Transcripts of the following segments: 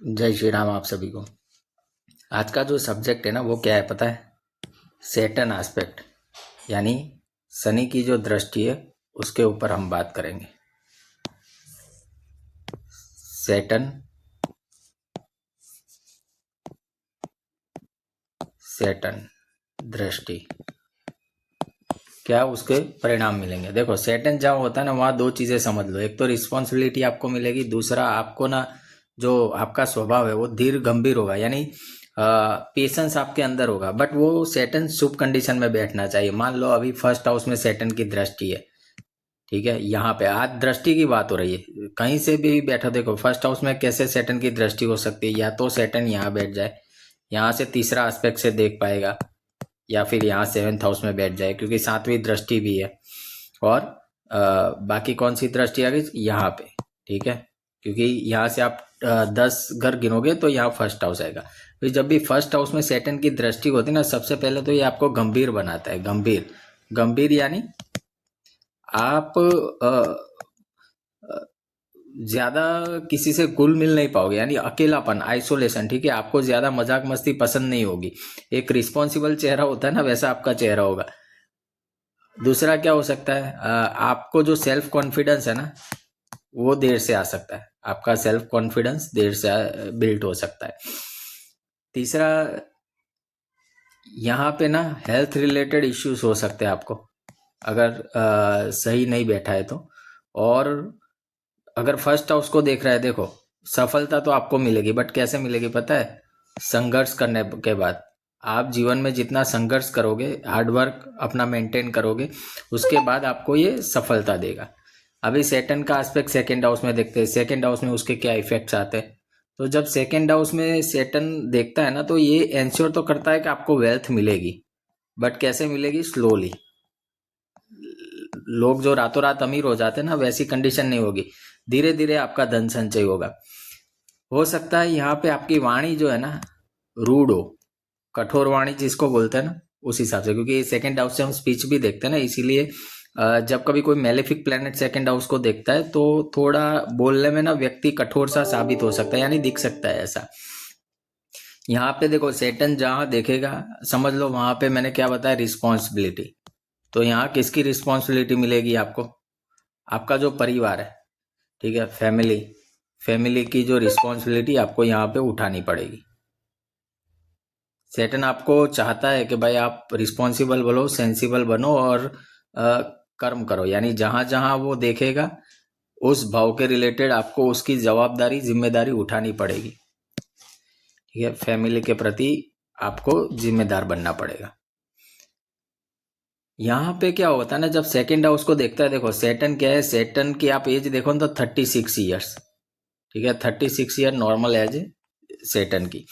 जय श्री राम आप सभी को। आज का जो सब्जेक्ट है ना वो क्या है पता है? सैटर्न एस्पेक्ट, यानी शनि की जो दृष्टि है उसके ऊपर हम बात करेंगे। सैटर्न सैटर्न दृष्टि, क्या उसके परिणाम मिलेंगे। देखो सैटर्न जहाँ होता है ना वहाँ दो चीज़ें समझ लो। एक तो रिस्पॉन्सिबिलिटी आपको मिलेगी, दूसरा आपको ना जो आपका स्वभाव है वो धीर गंभीर होगा, यानी पेशेंस आपके अंदर होगा। बट वो सैटर्न शुभ कंडीशन में बैठना चाहिए। मान लो अभी फर्स्ट हाउस में सैटर्न की दृष्टि है, ठीक है। यहाँ पे आज दृष्टि की बात हो रही है, कहीं से भी बैठा देखो फर्स्ट हाउस में कैसे सैटर्न की दृष्टि हो सकती है। या तो सैटर्न यहाँ बैठ जाए, यहाँ से तीसरा एस्पेक्ट से देख पाएगा, या फिर यहाँ सेवेंथ हाउस में बैठ जाए क्योंकि सातवीं दृष्टि भी है। और बाकी कौन सी दृष्टि आ गई यहाँ पे, ठीक है। क्योंकि यहाँ से आप 10 घर गिनोगे तो यहाँ फर्स्ट हाउस आएगा। फिर जब भी फर्स्ट हाउस में सैटर्न की दृष्टि होती है ना, सबसे पहले तो ये आपको गंभीर बनाता है। गंभीर गंभीर यानी आप ज्यादा किसी से घुल मिल नहीं पाओगे, यानी अकेलापन, आइसोलेशन, ठीक है। आपको ज्यादा मजाक मस्ती पसंद नहीं होगी। एक रिस्पॉन्सिबल चेहरा होता है ना, वैसा आपका चेहरा होगा। दूसरा क्या हो सकता है, आपको जो सेल्फ कॉन्फिडेंस है ना वो देर से आ सकता है। आपका सेल्फ कॉन्फिडेंस देर से बिल्ड हो सकता है। तीसरा, यहाँ पे ना हेल्थ रिलेटेड इश्यूज हो सकते हैं आपको, अगर सही नहीं बैठा है तो। और अगर फर्स्ट हाउस को देख रहा है, देखो सफलता तो आपको मिलेगी, बट कैसे मिलेगी पता है? संघर्ष करने के बाद। आप जीवन में जितना संघर्ष करोगे, हार्डवर्क अपना मेंटेन करोगे, उसके बाद आपको ये सफलता देगा। अभी सैटर्न का एस्पेक्ट सेकेंड हाउस में देखते हैं, सेकेंड हाउस में उसके क्या इफेक्ट्स आते हैं। तो जब सेकेंड हाउस में सैटर्न देखता है ना, तो ये एंश्योर तो करता है कि आपको वेल्थ मिलेगी, बट कैसे मिलेगी? स्लोली। लोग जो रातों रात अमीर हो जाते हैं ना, वैसी कंडीशन नहीं होगी। धीरे धीरे आपका धन संचय होगा। हो सकता है यहाँ पे आपकी वाणी जो है ना रूड हो, कठोर वाणी जिसको बोलते हैं ना, उस हिसाब से। क्योंकि सेकंड हाउस से हम स्पीच भी देखते हैं ना, इसीलिए जब कभी कोई मेलेफिक प्लेनेट सेकंड हाउस को देखता है तो थोड़ा बोलने में ना व्यक्ति कठोर सा साबित हो सकता है, यानी दिख सकता है ऐसा। यहाँ पे देखो सैटर्न जहां देखेगा, समझ लो वहां पे मैंने क्या बताया, रिस्पॉन्सिबिलिटी। तो यहाँ किसकी रिस्पॉन्सिबिलिटी मिलेगी आपको? आपका जो परिवार है, ठीक है, फैमिली, फैमिली की जो रिस्पॉन्सिबिलिटी आपको यहाँ पे उठानी पड़ेगी। सैटर्न आपको चाहता है कि भाई आप रिस्पॉन्सिबल बनो, सेंसिबल बनो और कर्म करो। यानी जहां जहां वो देखेगा उस भाव के रिलेटेड आपको उसकी जवाबदारी, जिम्मेदारी उठानी पड़ेगी, ठीक है। फैमिली के प्रति आपको जिम्मेदार बनना पड़ेगा। यहाँ पे क्या होता है ना, जब सेकंड हाउस को देखता है, देखो सैटर्न क्या है, सैटर्न की आप एज देखो ना तो 36 ईयर्स, ठीक है। 36 ईयर नॉर्मल एज है सैटर्न की।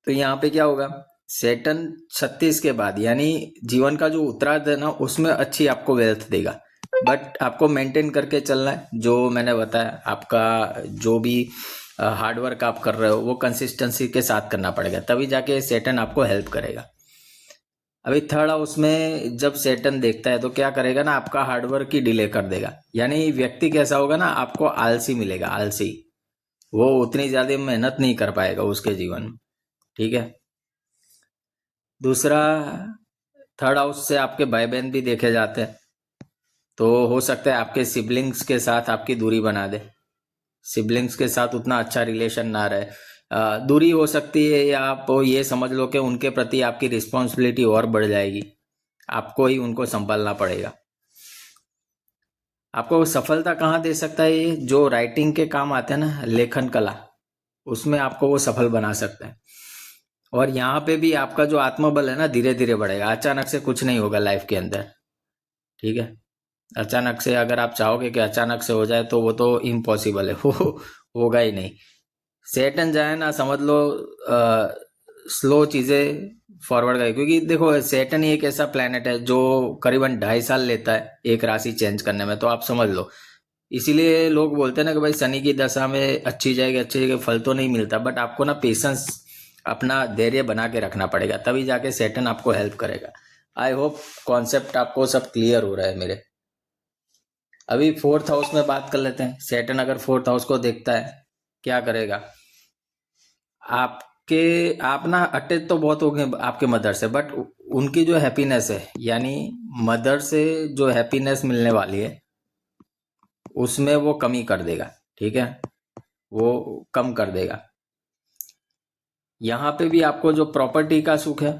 तो यहाँ पे क्या होगा, सैटर्न 36 के बाद, यानी जीवन का जो उत्तरार्ध है ना उसमें अच्छी आपको वेल्थ देगा। बट आपको मेंटेन करके चलना है, जो मैंने बताया। आपका जो भी हार्डवर्क आप कर रहे हो वो कंसिस्टेंसी के साथ करना पड़ेगा, तभी जाके सैटर्न आपको हेल्प करेगा। अभी थर्ड हाउस में जब सैटर्न देखता है तो क्या करेगा ना, आपका हार्डवर्क ही डिले कर देगा। यानी व्यक्ति कैसा होगा ना, आपको आलसी मिलेगा, आलसी। वो उतनी ज्यादा मेहनत नहीं कर पाएगा उसके जीवन में, ठीक है। दूसरा, थर्ड हाउस से आपके भाई बहन भी देखे जाते हैं, तो हो सकता है आपके सिबलिंग्स के साथ आपकी दूरी बना दे। सिबलिंग्स के साथ उतना अच्छा रिलेशन ना रहे, दूरी हो सकती है। या आप ये समझ लो कि उनके प्रति आपकी रिस्पॉन्सिबिलिटी और बढ़ जाएगी, आपको ही उनको संभालना पड़ेगा। आपको सफलता कहाँ दे सकता है ये? जो राइटिंग के काम आते हैं ना, लेखन कला, उसमें आपको वो सफल बना सकता है। और यहाँ पे भी आपका जो आत्मबल है ना धीरे धीरे बढ़ेगा। अचानक से कुछ नहीं होगा लाइफ के अंदर, ठीक है। अचानक से अगर आप चाहोगे कि अचानक से हो जाए तो वो तो इम्पॉसिबल है, वो होगा ही नहीं। सैटर्न जाए ना, समझ लो स्लो चीजें फॉरवर्ड करें। क्योंकि देखो सैटर्न ही एक ऐसा प्लेनेट है जो करीबन 2.5 साल लेता है एक राशि चेंज करने में, तो आप समझ लो। इसीलिए लोग बोलते हैं ना कि भाई शनि की दशा में अच्छी जाएगी, अच्छी जाएगी, फल तो नहीं मिलता। बट आपको ना पेशेंस, अपना धैर्य बना के रखना पड़ेगा, तभी जाके सैटर्न आपको हेल्प करेगा। आई होप कॉन्सेप्ट आपको सब क्लियर हो रहा है मेरे। अभी फोर्थ हाउस में बात कर लेते हैं। सैटर्न अगर फोर्थ हाउस को देखता है क्या करेगा, आप ना अटैच तो बहुत हो गए आपके मदर से, बट उनकी जो हैप्पीनेस है, यानी मदर से जो हैप्पीनेस मिलने वाली है उसमें वो कमी कर देगा। ठीक है, वो कम कर देगा। यहाँ पे भी आपको जो प्रॉपर्टी का सुख है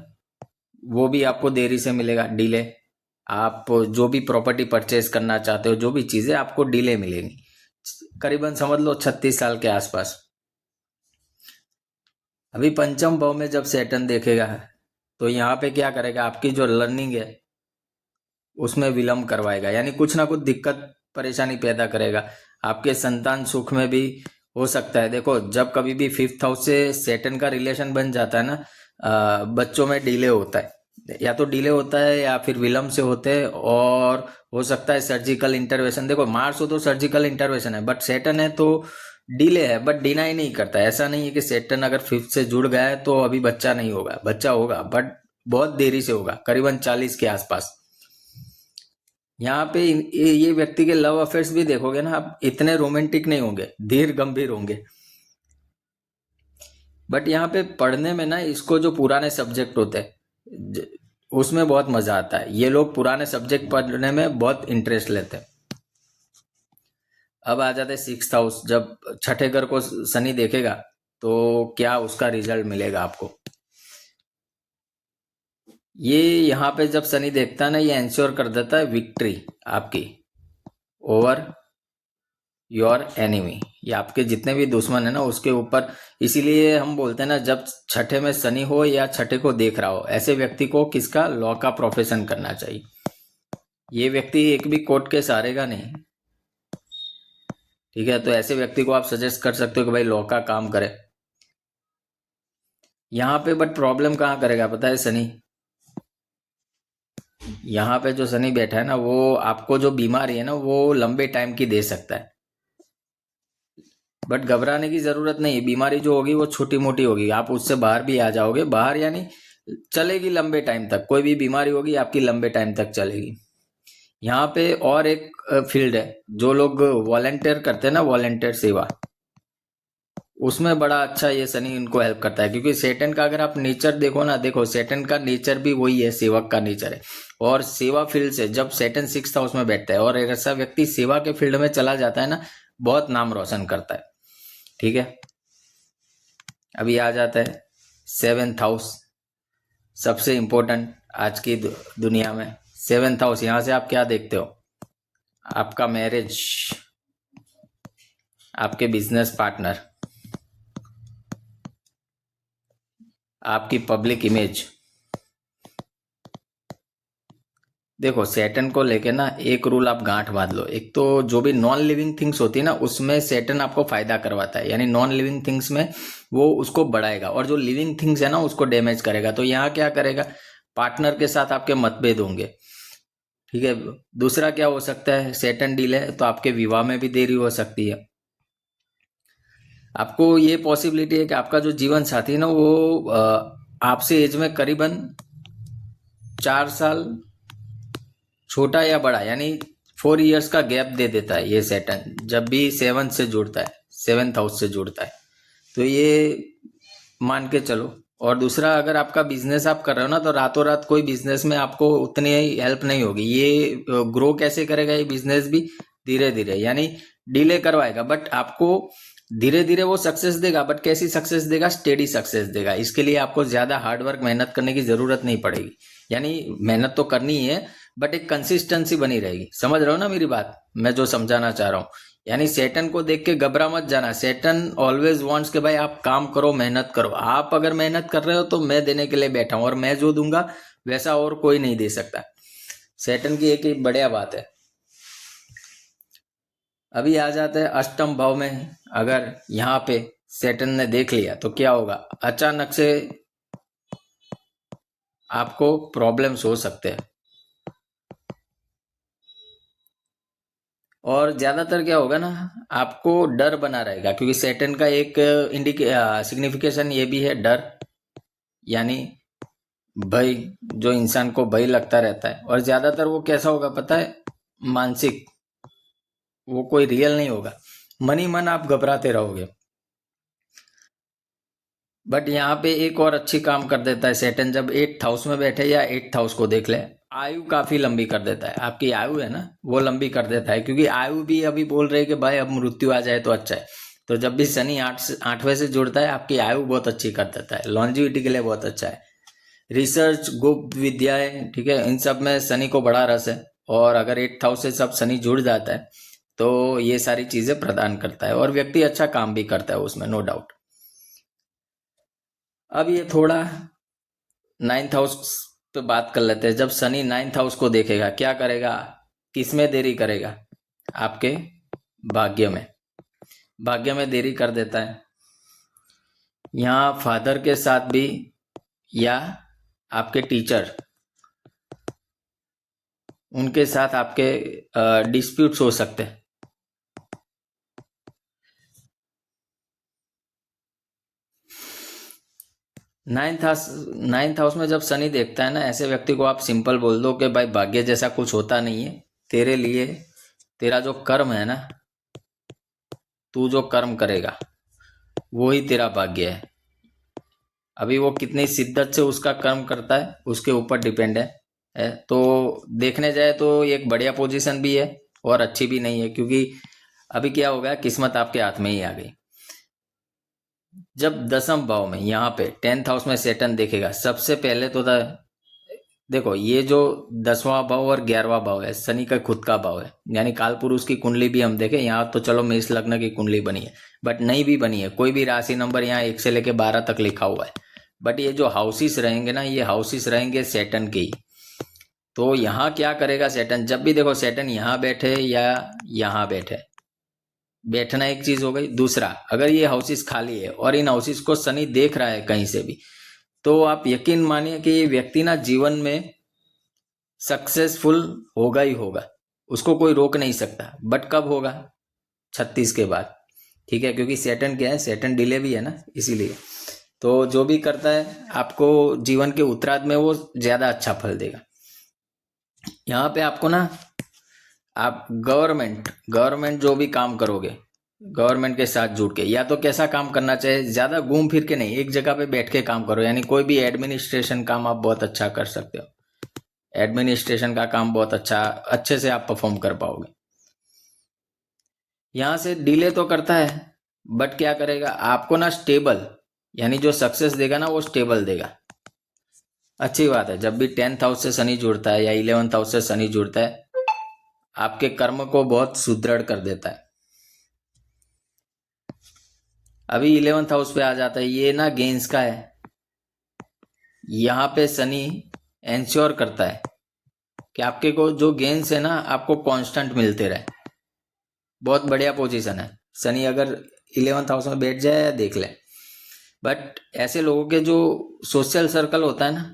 वो भी आपको देरी से मिलेगा, डिले। आप जो भी प्रॉपर्टी परचेज करना चाहते हो, जो भी चीजें आपको डिले मिलेंगी, करीबन समझ लो 36 साल के आसपास। अभी पंचम भाव में जब सैटर्न देखेगा तो यहाँ पे क्या करेगा, आपकी जो लर्निंग है उसमें विलंब करवाएगा, यानी कुछ ना कुछ दिक्कत परेशानी पैदा करेगा। आपके संतान सुख में भी हो सकता है। देखो, जब कभी भी 5th हाउस से सैटर्न का रिलेशन बन जाता है ना, बच्चों में डिले होता है, या तो डिले होता है या फिर विलंब से होते हैं, और हो सकता है सर्जिकल इंटरवेंशन। देखो, मार्स हो तो सर्जिकल इंटरवेंशन है, बट सैटर्न है तो डिले है, बट डिनाई नहीं करता। ऐसा नहीं है कि सैटर्न अगर 5th से जुड़ गया है तो अभी बच्चा नहीं होगा, बच्चा होगा, बट बहुत देरी से होगा, करीबन 40 के आसपास। यहाँ पे ये व्यक्ति के लव अफेयर्स भी देखोगे ना आप, इतने रोमांटिक नहीं होंगे, धीर गंभीर होंगे। बट यहाँ पे पढ़ने में ना, इसको जो पुराने सब्जेक्ट होते हैं उसमें बहुत मजा आता है। ये लोग पुराने सब्जेक्ट पढ़ने में बहुत इंटरेस्ट लेते हैं। अब आ जाते 6th हाउस। जब छठे घर को शनि देखेगा तो क्या उसका रिजल्ट मिलेगा आपको। ये यहाँ पे जब शनि देखता है ना, ये इंश्योर कर देता है विक्ट्री आपकी ओवर योर एनिमी, ये आपके जितने भी दुश्मन है ना उसके ऊपर। इसीलिए हम बोलते हैं ना, जब छठे में शनि हो या छठे को देख रहा हो, ऐसे व्यक्ति को किसका, लॉ का प्रोफेशन करना चाहिए। ये व्यक्ति एक भी कोर्ट केस हारेगा नहीं। ठीक है, तो ऐसे व्यक्ति को आप सजेस्ट कर सकते हो कि भाई लॉ का काम करे। यहाँ पे बट प्रॉब्लम कहाँ करेगा पता है शनि, यहाँ पे जो शनि बैठा है ना, वो आपको जो बीमारी है ना वो लंबे टाइम की दे सकता है। बट घबराने की जरूरत नहीं, बीमारी जो होगी वो छोटी मोटी होगी, आप उससे बाहर भी आ जाओगे। बाहर यानी चलेगी लंबे टाइम तक, कोई भी बीमारी होगी आपकी लंबे टाइम तक चलेगी। यहाँ पे और एक फील्ड है, जो लोग वॉलेंटियर करते हैं ना, वॉलेंटियर सेवा, उसमें बड़ा अच्छा ये शनि इनको हेल्प करता है। क्योंकि सैटर्न का अगर आप नेचर देखो ना, देखो सैटर्न का नेचर भी वही है, सेवक का नेचर है। और सेवा फील्ड से जब सैटर्न 6th हाउस में बैठता है और ऐसा व्यक्ति सेवा के फील्ड में चला जाता है ना, बहुत नाम रोशन करता है। ठीक है, अभी आ जाता है 7th हाउस, सबसे इंपॉर्टेंट आज की दुनिया में। 7th हाउस, यहां से आप क्या देखते हो, आपका मैरिज, आपके बिजनेस पार्टनर, आपकी पब्लिक इमेज। देखो सैटर्न को लेके ना एक रूल आप गांठ बांध लो, एक तो जो भी नॉन लिविंग थिंग्स होती है ना उसमें सैटर्न आपको फायदा करवाता है, यानी नॉन लिविंग थिंग्स में वो उसको बढ़ाएगा, और जो लिविंग थिंग्स है ना उसको डैमेज करेगा। तो यहाँ क्या करेगा, पार्टनर के साथ आपके मतभेद होंगे। ठीक है, दूसरा क्या हो सकता है, सैटर्न डील है तो आपके विवाह में भी देरी हो सकती है। आपको ये पॉसिबिलिटी है कि आपका जो जीवन साथी है ना वो आपसे एज में करीबन 4 साल छोटा या बड़ा, यानी 4 इयर्स का गैप दे देता है ये सैटर्न, जब भी 7th से जुड़ता है, 7th हाउस से जुड़ता है। तो ये मान के चलो। और दूसरा, अगर आपका बिजनेस आप कर रहे हो ना, तो रातों रात कोई बिजनेस में आपको उतनी हेल्प नहीं होगी। ये ग्रो कैसे करेगा ये बिजनेस भी, धीरे धीरे, यानी डिले करवाएगा, बट आपको धीरे धीरे वो सक्सेस देगा। बट कैसी सक्सेस देगा, स्टेडी सक्सेस देगा। इसके लिए आपको ज्यादा हार्डवर्क मेहनत करने की जरूरत नहीं पड़ेगी, यानी मेहनत तो करनी ही है बट एक कंसिस्टेंसी बनी रहेगी। समझ रहे हो ना मेरी बात, मैं जो समझाना चाह रहा हूँ। यानी सैटर्न को देख के घबरा मत जाना। सैटर्न ऑलवेज वांट्स के भाई आप काम करो, मेहनत करो। आप अगर मेहनत कर रहे हो तो मैं देने के लिए बैठा हूं, और मैं जो दूंगा वैसा और कोई नहीं दे सकता। सैटर्न की एक ही बढ़िया बात है। अभी आ जाते हैं अष्टम भाव में। अगर यहाँ पे सैटर्न ने देख लिया तो क्या होगा, अचानक से आपको प्रॉब्लम्स हो सकते हैं। और ज्यादातर क्या होगा ना, आपको डर बना रहेगा, क्योंकि सैटर्न का एक सिग्निफिकेशन ये भी है, डर, यानी भय, जो इंसान को भय लगता रहता है। और ज्यादातर वो कैसा होगा पता है, मानसिक, वो कोई रियल नहीं होगा। मन ही मन आप घबराते रहोगे। बट यहाँ पे एक और अच्छी काम कर देता है सैटर्न, जब 8th हाउस में बैठे या 8th हाउस को देख ले, आयु काफी लंबी कर देता है। आपकी आयु है ना वो लंबी कर देता है, क्योंकि आयु भी अभी बोल रहे कि भाई अब मृत्यु आ जाए तो अच्छा है। तो जब भी शनि 8वें से जुड़ता है आपकी आयु बहुत अच्छी कर देता है, लॉन्जिविटी के लिए बहुत अच्छा है। रिसर्च, गुप्त विद्याएं, ठीक है, इन सब में शनि को बड़ा रस है। और अगर 8th हाउस से सब शनि जुड़ जाता है तो ये सारी चीजें प्रदान करता है, और व्यक्ति अच्छा काम भी करता है उसमें, नो डाउट। अब ये थोड़ा 9th हाउस पे बात कर लेते हैं। जब शनि 9th हाउस को देखेगा क्या करेगा, किसमें देरी करेगा, आपके भाग्य में, भाग्य में देरी कर देता है। यहाँ फादर के साथ भी या आपके टीचर, उनके साथ आपके डिस्प्यूट्स हो सकते हैं। नाइन्थ हाउस में जब शनि देखता है ना, ऐसे व्यक्ति को आप सिंपल बोल दो कि भाई भाग्य जैसा कुछ होता नहीं है तेरे लिए, तेरा जो कर्म है ना, तू जो कर्म करेगा वो ही तेरा भाग्य है। अभी वो कितनी शिद्दत से उसका कर्म करता है उसके ऊपर डिपेंड है। तो देखने जाए तो एक बढ़िया पोजीशन भी है और अच्छी भी नहीं है, क्योंकि अभी क्या हो गया, किस्मत आपके हाथ में ही आ गई। जब 10th भाव में यहाँ पे 10th हाउस में सैटर्न देखेगा, सबसे पहले तो देखो ये जो 10वां भाव और 11वां भाव है शनि का खुद का भाव है, यानी कालपुरुष की कुंडली भी हम देखें, यहाँ तो चलो मेष लग्न की कुंडली बनी है, बट नहीं भी बनी है, कोई भी राशि नंबर यहाँ 1 से लेके 12 तक लिखा हुआ है, बट ये जो हाउसेस रहेंगे ना, ये हाउसेस रहेंगे सैटर्न के ही। तो यहाँ क्या करेगा सैटर्न, जब भी देखो सैटर्न यहाँ बैठे या यहाँ बैठे, बैठना एक चीज हो गई। दूसरा, अगर ये हाउसेस खाली है और इन हाउसेस को शनि देख रहा है कहीं से भी, तो आप यकीन मानिए कि ये व्यक्ति ना जीवन में सक्सेसफुल होगा ही होगा, उसको कोई रोक नहीं सकता। बट कब होगा, 36 के बाद, ठीक है, क्योंकि सैटर्न क्या है, सैटर्न डिले भी है ना, इसीलिए। तो जो भी करता है आपको जीवन के उत्तरार्ध में वो ज्यादा अच्छा फल देगा। यहाँ पे आपको ना, आप गवर्नमेंट जो भी काम करोगे, गवर्नमेंट के साथ जुड़ के, या तो कैसा काम करना चाहिए, ज्यादा घूम फिर के नहीं, एक जगह पे बैठ के काम करो। यानी कोई भी एडमिनिस्ट्रेशन काम आप बहुत अच्छा कर सकते हो, एडमिनिस्ट्रेशन का काम बहुत अच्छे से आप परफॉर्म कर पाओगे। यहां से डिले तो करता है, बट क्या करेगा आपको ना स्टेबल, यानी जो सक्सेस देगा ना वो स्टेबल देगा। अच्छी बात है, जब भी 10th हाउस से शनि जुड़ता है या 11th हाउस से शनि जुड़ता है, आपके कर्म को बहुत सुदृढ़ कर देता है। अभी 11th हाउस पे आ जाता है, ये ना गेंस का है, यहाँ पे शनि एंश्योर करता है कि आपके को जो गेंस है ना आपको कांस्टेंट मिलते रहे। बहुत बढ़िया पोजीशन है, शनि अगर 11th हाउस में बैठ जाए या देख ले। बट ऐसे लोगों के जो सोशल सर्कल होता है ना,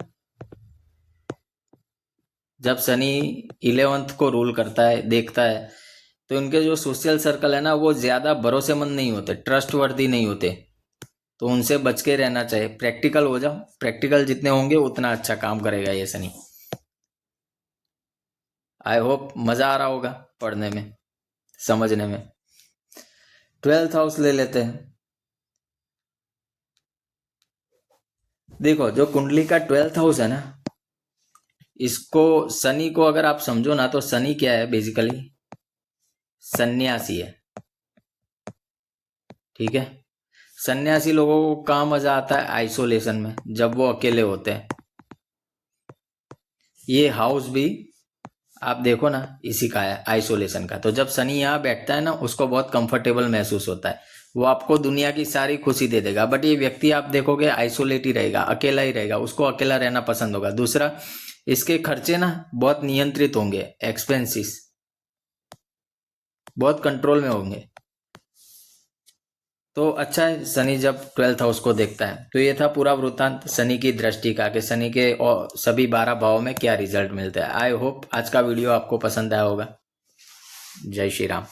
जब शनि 11th को रूल करता है, देखता है, तो इनके जो सोशल सर्कल है ना वो ज्यादा भरोसेमंद नहीं होते, ट्रस्टवर्दी नहीं होते, तो उनसे बच के रहना चाहिए। प्रैक्टिकल हो जाओ, प्रैक्टिकल जितने होंगे उतना अच्छा काम करेगा ये शनि। आई होप मजा आ रहा होगा पढ़ने में, समझने में। 12th हाउस ले लेते हैं। देखो जो कुंडली का 12th हाउस है ना, इसको शनि को अगर आप समझो ना, तो शनि क्या है, बेसिकली सन्यासी है, ठीक है। सन्यासी लोगों को कहाँ मजा आता है, आइसोलेशन में, जब वो अकेले होते हैं। ये हाउस भी आप देखो ना इसी का है, आइसोलेशन का। तो जब शनि यहाँ बैठता है ना, उसको बहुत कंफर्टेबल महसूस होता है, वो आपको दुनिया की सारी खुशी दे देगा। बट ये व्यक्ति आप देखोगे आइसोलेट ही रहेगा, अकेला ही रहेगा, उसको अकेला रहना पसंद होगा। दूसरा, इसके खर्चे ना बहुत नियंत्रित होंगे, एक्सपेंसिस बहुत कंट्रोल में होंगे। तो अच्छा है शनि जब 12th हाउस को देखता है। तो ये था पूरा वृत्तांत शनि की दृष्टि का, कि शनि के और सभी 12 भावों में क्या रिजल्ट मिलता है। आई होप आज का वीडियो आपको पसंद आया होगा। जय श्री राम।